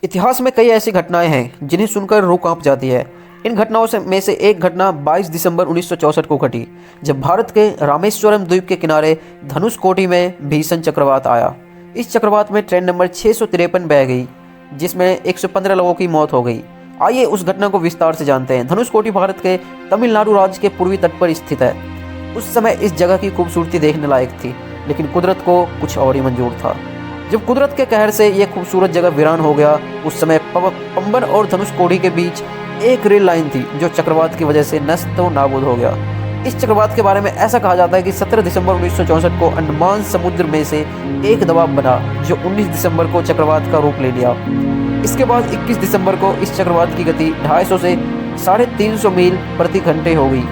इतिहास में कई ऐसी घटनाएं हैं जिन्हें सुनकर रूह कांप जाती है। इन घटनाओं में से एक घटना 22 दिसंबर 1964 को घटी, जब भारत के रामेश्वरम द्वीप के किनारे धनुषकोडी में भीषण चक्रवात आया। इस चक्रवात में ट्रेन नंबर 653 बह गई, जिसमें 115 लोगों की मौत हो गई। आइए उस घटना को विस्तार से जानते हैं। धनुषकोडी भारत के तमिलनाडु राज्य के पूर्वी तट पर स्थित है। उस समय इस जगह की खूबसूरती देखने लायक थी, लेकिन कुदरत को कुछ और ही मंजूर था। जब कुदरत के कहर से यह खूबसूरत जगह वीरान हो गया, उस समय पंबन और धनुषकोडी के बीच एक रेल लाइन थी जो चक्रवात की वजह से नष्ट नाबूद हो गया। इस चक्रवात के बारे में ऐसा कहा जाता है कि 17 दिसंबर 1964 को अंडमान समुद्र में से एक दबाव बना, जो 19 दिसंबर को चक्रवात का रूप ले लिया। इसके बाद 21 दिसंबर को इस चक्रवात की गति 250 से 350 मील प्रति घंटे हो गई।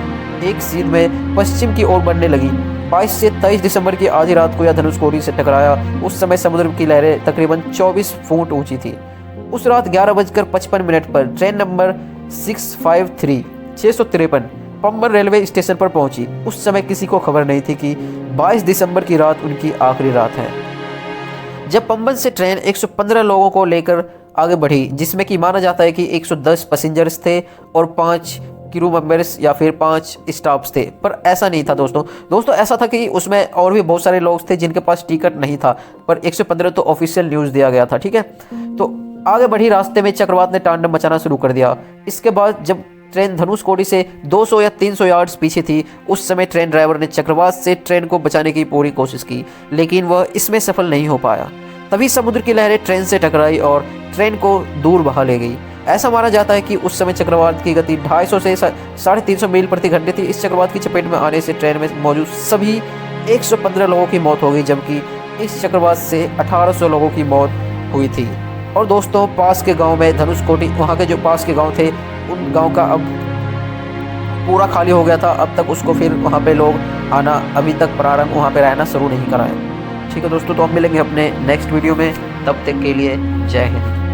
एक सीध में पश्चिम की ओर बढ़ने लगी। 22 से 23 दिसंबर की आधी रात को यह धनुषकोडी से टकराया। उस समय समुद्र की लहरें तकरीबन 24 फुट ऊंची थी। उस रात 11:55 पर train number 653 Pamban railway station पर पहुंची। उस समय किसी को खबर नहीं थी कि 22 दिसंबर की रात उनकी आखिरी रात है। जब पंबन से ट्रेन 115 लोगों को लेकर आगे बढ़ी, जिसमें कि माना जाता है कि 110 पैसेंजर्स थे और 5 क्रू मेंबर्स या फिर 5 स्टाफ्स थे, पर ऐसा नहीं था दोस्तों ऐसा था कि उसमें और भी बहुत सारे लोग थे जिनके पास टिकट नहीं था, पर 115 तो ऑफिशियल न्यूज़ दिया गया था। ठीक है, तो आगे बढ़ी। रास्ते में चक्रवात ने तांडव मचाना शुरू कर दिया। इसके बाद जब ट्रेन धनुषकोडी से 200 या 300 यार्ड्स पीछे थी, उस समय ट्रेन ड्राइवर ने चक्रवात से ट्रेन को बचाने की पूरी कोशिश की, लेकिन वह इसमें सफल नहीं हो पाया। तभी समुद्र की लहरें ट्रेन से टकराई और ट्रेन को दूर बहा ले गई। ऐसा माना जाता है कि उस समय चक्रवात की गति 250 से 350 मील प्रति घंटे थी। इस चक्रवात की चपेट में आने से ट्रेन में मौजूद सभी 115 लोगों की मौत हो गई, जबकि इस चक्रवात से 1800 लोगों की मौत हुई थी। और दोस्तों, पास के गांव में धनुषकोडी, वहाँ के जो पास के गांव थे, उन गांव का अब पूरा खाली हो गया था। अब तक उसको फिर वहाँ पे लोग आना अभी तक प्रारंभ वहाँ पे रहना शुरू नहीं करा है। ठीक है दोस्तों, तो हम मिलेंगे अपने नेक्स्ट वीडियो में। तब तक के लिए जय हिंद।